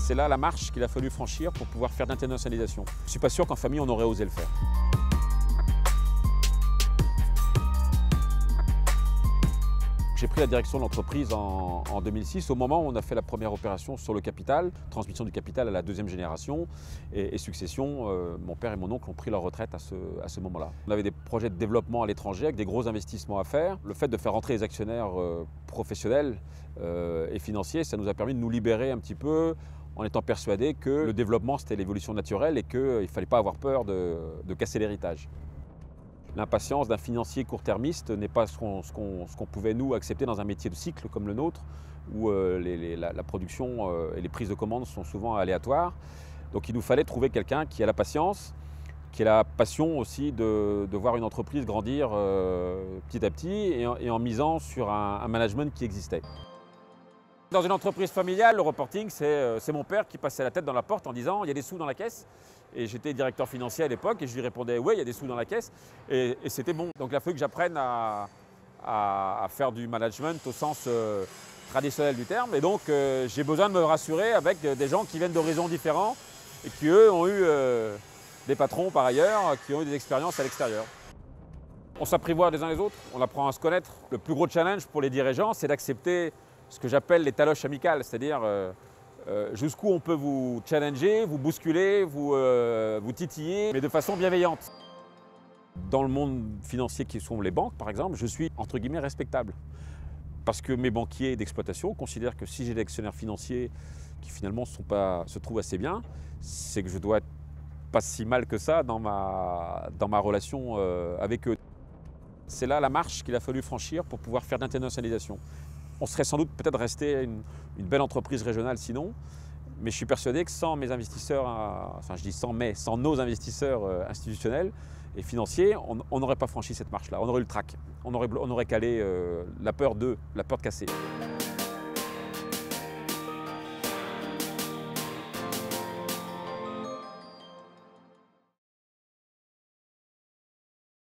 C'est là la marche qu'il a fallu franchir pour pouvoir faire d'internationalisation. Je ne suis pas sûr qu'en famille on aurait osé le faire. J'ai pris la direction de l'entreprise en 2006, au moment où on a fait la première opération sur le capital, transmission du capital à la deuxième génération et succession. Mon père et mon oncle ont pris leur retraite à ce moment-là. On avait des projets de développement à l'étranger avec des gros investissements à faire. Le fait de faire rentrer les actionnaires professionnels et financiers, ça nous a permis de nous libérer un petit peu en étant persuadés que le développement c'était l'évolution naturelle et qu'il ne fallait pas avoir peur de casser l'héritage. L'impatience d'un financier court-termiste n'est pas ce qu'on pouvait nous accepter dans un métier de cycle comme le nôtre, où la production et les prises de commandes sont souvent aléatoires. Donc il nous fallait trouver quelqu'un qui a la patience, qui a la passion aussi de voir une entreprise grandir petit à petit et en misant sur un management qui existait. Dans une entreprise familiale, le reporting, c'est mon père qui passait la tête dans la porte en disant « il y a des sous dans la caisse ». Et j'étais directeur financier à l'époque et je lui répondais « oui, il y a des sous dans la caisse ». Et c'était bon. Donc il a fallu que j'apprenne à faire du management au sens traditionnel du terme. Et donc j'ai besoin de me rassurer avec des gens qui viennent d'horizons différents et qui eux ont eu des patrons par ailleurs, qui ont eu des expériences à l'extérieur. On s'apprivoise les uns les autres, on apprend à se connaître. Le plus gros challenge pour les dirigeants, c'est d'accepter ce que j'appelle les taloches amicales, c'est-à-dire jusqu'où on peut vous challenger, vous bousculer, vous titiller, mais de façon bienveillante. Dans le monde financier qui sont les banques, par exemple, je suis entre guillemets respectable. Parce que mes banquiers d'exploitation considèrent que si j'ai des actionnaires financiers qui finalement se trouvent assez bien, c'est que je dois être pas si mal que ça dans ma relation avec eux. C'est là la marche qu'il a fallu franchir pour pouvoir faire d'internationalisation. On serait sans doute peut-être resté une belle entreprise régionale sinon, mais je suis persuadé que sans mes investisseurs, enfin je dis sans nos investisseurs institutionnels et financiers, on n'aurait pas franchi cette marche-là, on aurait eu le trac, on aurait calé la peur de casser.